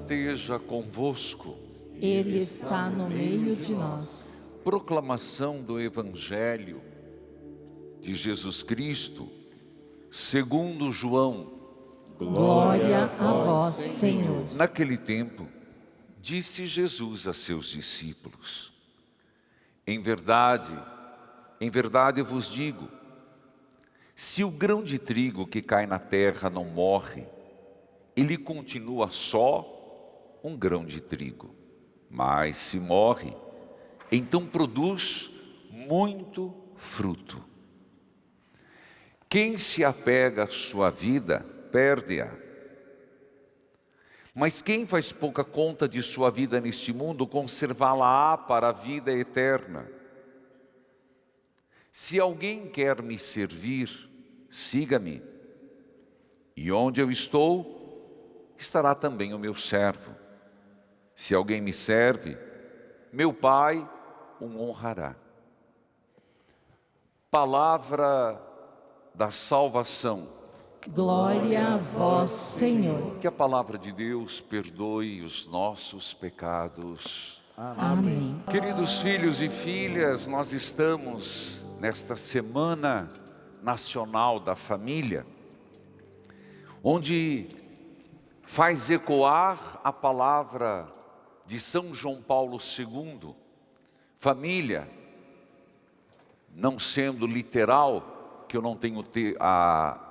esteja convosco. Ele está no meio de nós. Proclamação do Evangelho de Jesus Cristo, segundo João. Glória a vós, Senhor. Naquele tempo, disse Jesus a seus discípulos: em verdade eu vos digo, se o grão de trigo que cai na terra não morre, ele continua só um grão de trigo. Mas se morre, então produz muito fruto. Quem se apega à sua vida, perde-a. Mas quem faz pouca conta de sua vida neste mundo, conservá-la-á para a vida eterna. Se alguém quer me servir, siga-me. E onde eu estou, estará também o meu servo. Se alguém me serve, meu Pai o honrará. Palavra da salvação. Glória a vós, Senhor. Que a palavra de Deus perdoe os nossos pecados. Amém. Queridos filhos e filhas, nós estamos nesta Semana Nacional da Família, onde faz ecoar a palavra de São João Paulo II. Família, não sendo literal, que eu não tenho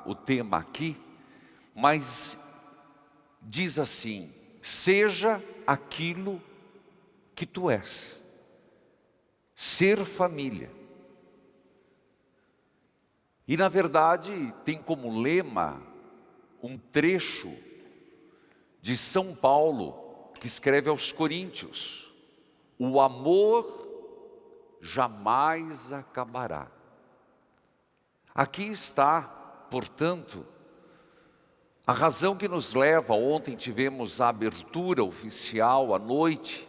o tema aqui, mas diz assim: seja aquilo que tu és. Ser família. E na verdade tem como lema um trecho de São Paulo, que escreve aos Coríntios: o amor jamais acabará. Aqui está, portanto, a razão que nos leva. Ontem tivemos a abertura oficial à noite,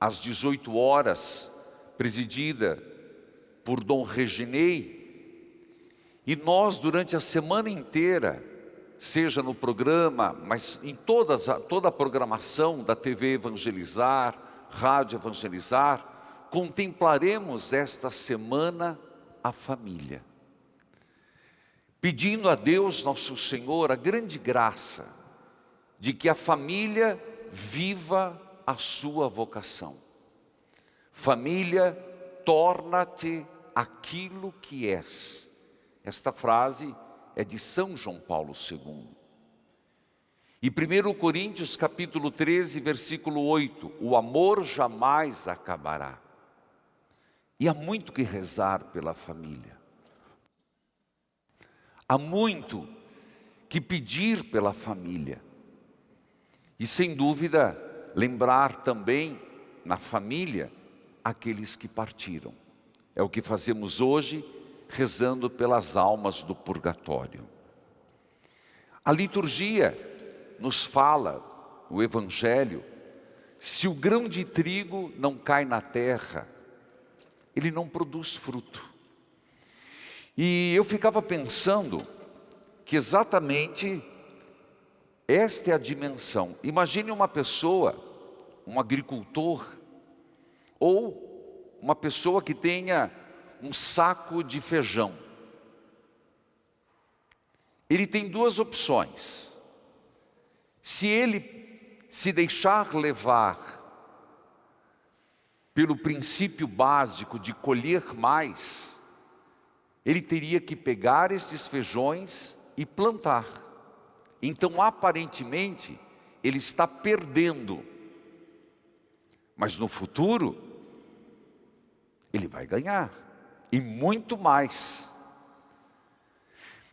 às 18 horas, presidida por Dom Reginei. E nós, durante a semana inteira, seja no programa, mas em toda a programação da TV Evangelizar, Rádio Evangelizar, contemplaremos esta semana a família, pedindo a Deus nosso Senhor a grande graça de que a família viva a sua vocação. Família, torna-te aquilo que és. Esta frase é de São João Paulo II. E 1 Coríntios capítulo 13, versículo 8, o amor jamais acabará. E há muito que rezar pela família. Há muito que pedir pela família. E sem dúvida, lembrar também na família aqueles que partiram. É o que fazemos hoje, rezando pelas almas do purgatório. A liturgia nos fala, o Evangelho, se o grão de trigo não cai na terra, ele não produz fruto. E eu ficava pensando que exatamente esta é a dimensão. Imagine uma pessoa, um agricultor, ou uma pessoa que tenha um saco de feijão. Ele tem duas opções. Se ele se deixar levar pelo princípio básico de colher mais, ele teria que pegar esses feijões e plantar. Então, aparentemente, ele está perdendo. Mas no futuro, ele vai ganhar. E muito mais.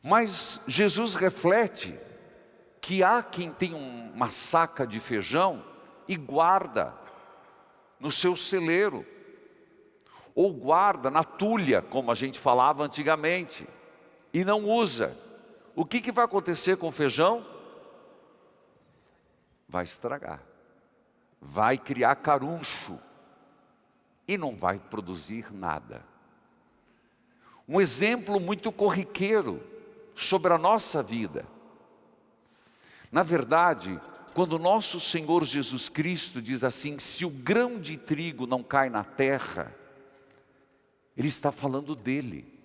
Mas Jesus reflete que há quem tem uma saca de feijão e guarda no seu celeiro, ou guarda na tulha, como a gente falava antigamente, e não usa. O que vai acontecer com o feijão? Vai estragar, vai criar caruncho e não vai produzir nada. Um exemplo muito corriqueiro sobre a nossa vida. Na verdade, quando nosso Senhor Jesus Cristo diz assim, se o grão de trigo não cai na terra, Ele está falando dele.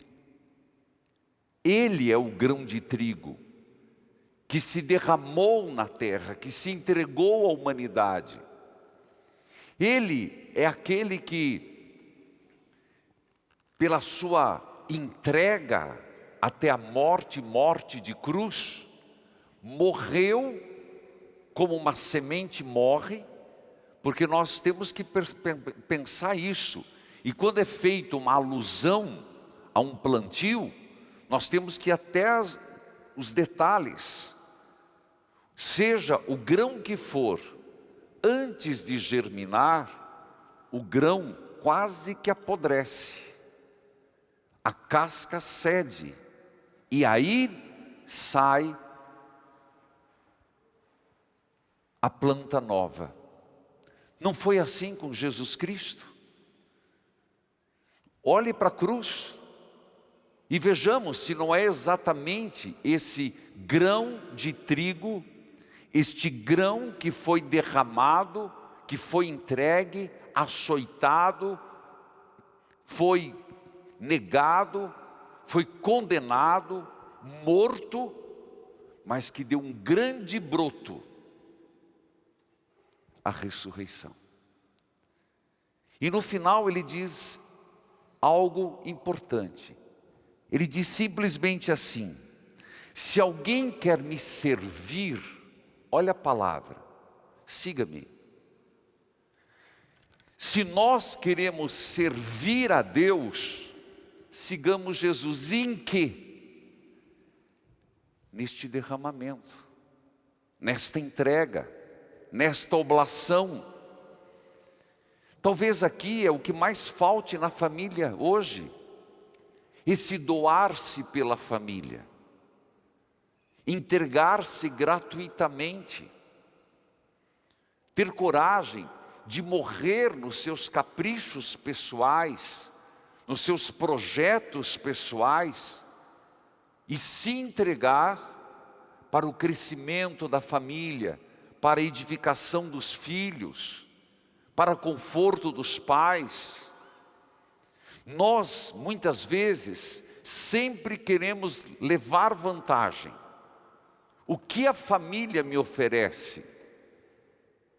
Ele é o grão de trigo que se derramou na terra, que se entregou à humanidade. Ele é aquele que, pela sua entrega até a morte de cruz, morreu como uma semente morre, porque nós temos que pensar isso. E quando é feita uma alusão a um plantio, nós temos que ir até os detalhes. Seja o grão que for, antes de germinar, o grão quase que apodrece. A casca cede. E aí sai a planta nova. Não foi assim com Jesus Cristo? Olhe para a cruz e vejamos se não é exatamente esse grão de trigo, este grão que foi derramado, que foi entregue, açoitado, foi negado, foi condenado, morto, mas que deu um grande broto, a ressurreição. E no final ele diz algo importante. Ele diz simplesmente assim: se alguém quer me servir, olha a palavra, siga-me. Se nós queremos servir a Deus, sigamos Jesus em quê? Neste derramamento, nesta entrega, nesta oblação. Talvez aqui é o que mais falte na família hoje, esse doar-se pela família, entregar-se gratuitamente, ter coragem de morrer nos seus caprichos pessoais, nos seus projetos pessoais, e se entregar para o crescimento da família, para a edificação dos filhos, para o conforto dos pais. Nós, muitas vezes, sempre queremos levar vantagem. O que a família me oferece?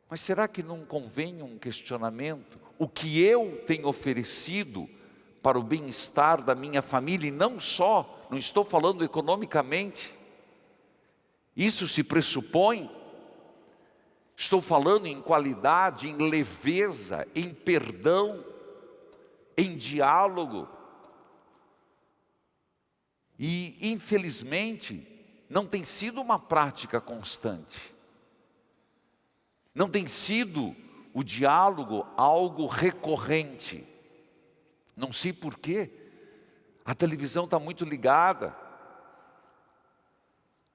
Mas será que não convém um questionamento? O que eu tenho oferecido para o bem-estar da minha família? E não só, não estou falando economicamente. Isso se pressupõe. Estou falando em qualidade, em leveza, em perdão, em diálogo. E, infelizmente, não tem sido uma prática constante. Não tem sido o diálogo algo recorrente. Não sei porquê. A televisão está muito ligada.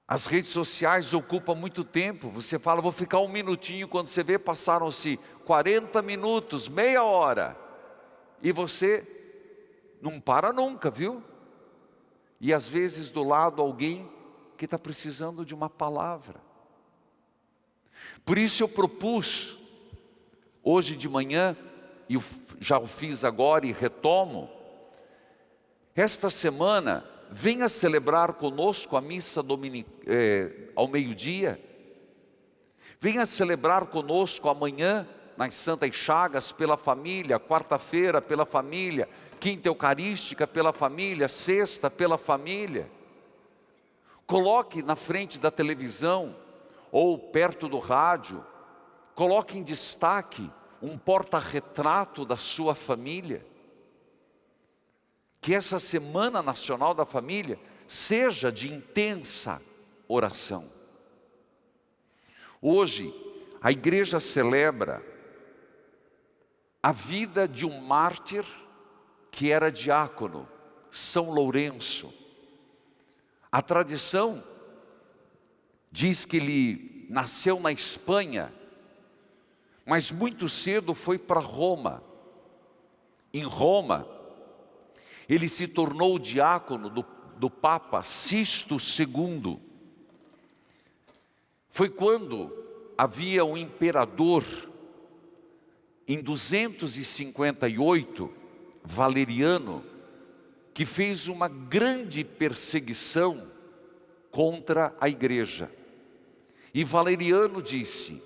As redes sociais ocupam muito tempo. Você fala, vou ficar um minutinho, quando você vê, passaram-se 40 minutos, meia hora. E você não para nunca, viu? E às vezes do lado alguém que está precisando de uma palavra. Por isso eu propus, hoje de manhã, e já o fiz agora e retomo, esta semana, venha celebrar conosco a missa ao meio-dia. Venha celebrar conosco amanhã, nas Santas Chagas, pela família, quarta-feira pela família, quinta eucarística pela família, sexta pela família. Coloque na frente da televisão ou perto do rádio, coloque em destaque um porta-retrato da sua família. Que essa Semana Nacional da Família seja de intensa oração. Hoje, a igreja celebra a vida de um mártir que era diácono, São Lourenço. A tradição diz que ele nasceu na Espanha, mas muito cedo foi para Roma. Em Roma, ele se tornou diácono do Papa Sisto II. Foi quando havia um imperador em 258, Valeriano, que fez uma grande perseguição contra a igreja. E Valeriano disse: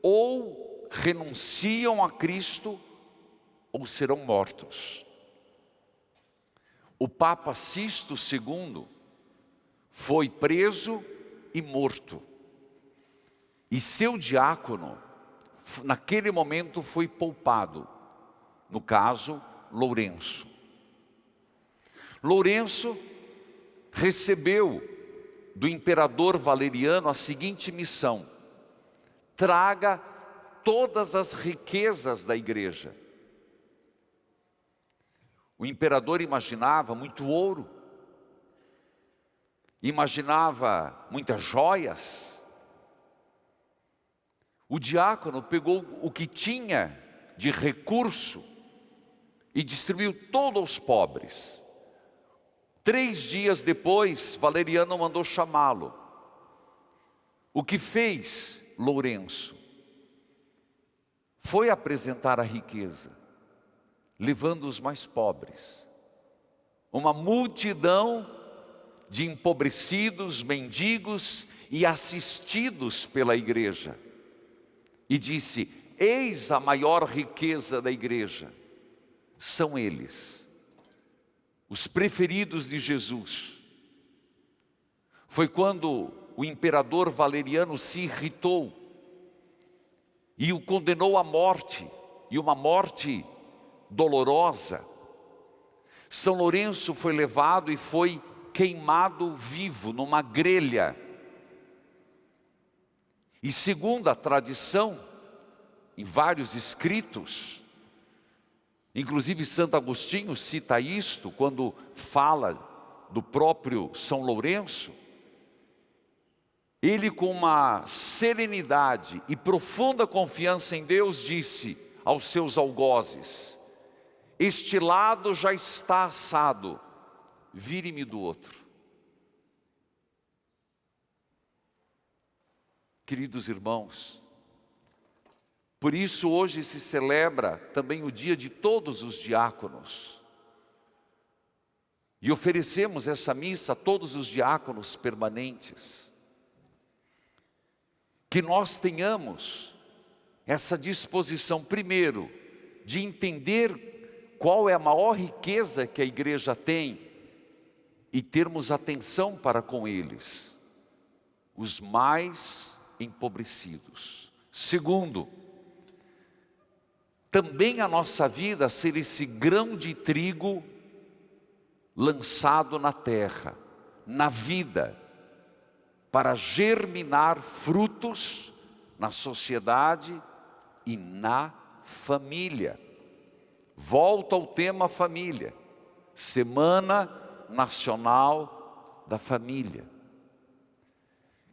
ou renunciam a Cristo, ou serão mortos. O Papa Sisto II foi preso e morto. E seu diácono, naquele momento, foi poupado. No caso, Lourenço. Lourenço recebeu do imperador Valeriano a seguinte missão: traga todas as riquezas da igreja. O imperador imaginava muito ouro, imaginava muitas joias. O diácono pegou o que tinha de recurso e distribuiu todo aos pobres. 3 dias depois, Valeriano mandou chamá-lo. O que fez Lourenço? Foi apresentar a riqueza, levando os mais pobres. Uma multidão de empobrecidos, mendigos e assistidos pela igreja. E disse: eis a maior riqueza da igreja. São eles, os preferidos de Jesus. Foi quando o imperador Valeriano se irritou e o condenou à morte, e uma morte dolorosa. São Lourenço foi levado e foi queimado vivo numa grelha. E segundo a tradição, em vários escritos, inclusive Santo Agostinho cita isto quando fala do próprio São Lourenço, ele, com uma serenidade e profunda confiança em Deus, disse aos seus algozes: este lado já está assado, vire-me do outro. Queridos irmãos, por isso hoje se celebra também o dia de todos os diáconos. E oferecemos essa missa a todos os diáconos permanentes. Que nós tenhamos essa disposição, primeiro, de entender qual é a maior riqueza que a igreja tem e termos atenção para com eles, os mais empobrecidos. Segundo, também a nossa vida ser esse grão de trigo lançado na terra, na vida, para germinar frutos na sociedade e na família. Volto ao tema família, Semana Nacional da Família.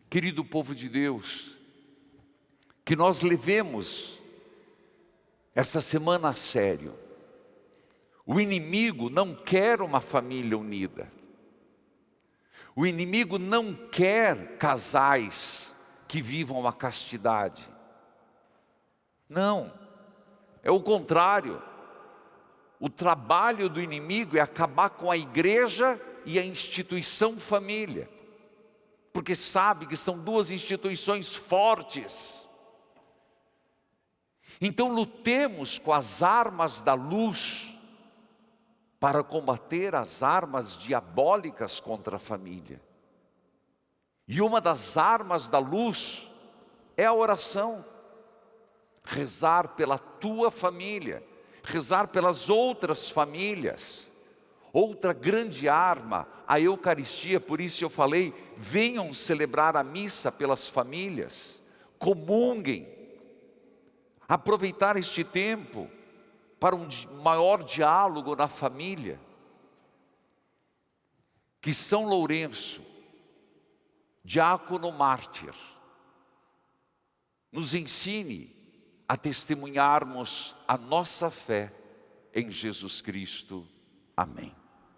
Querido povo de Deus, que nós levemos esta semana a sério. O inimigo não quer uma família unida. O inimigo não quer casais que vivam a castidade. Não, é o contrário. O trabalho do inimigo é acabar com a igreja e a instituição família. Porque sabe que são duas instituições fortes. Então lutemos com as armas da luz para combater as armas diabólicas contra a família. E uma das armas da luz é a oração. Rezar pela tua família, rezar pelas outras famílias. Outra grande arma, a Eucaristia, por isso eu falei, venham celebrar a missa pelas famílias, comunguem. Aproveitar este tempo para um maior diálogo na família. Que São Lourenço, diácono mártir, nos ensine a testemunharmos a nossa fé em Jesus Cristo. Amém.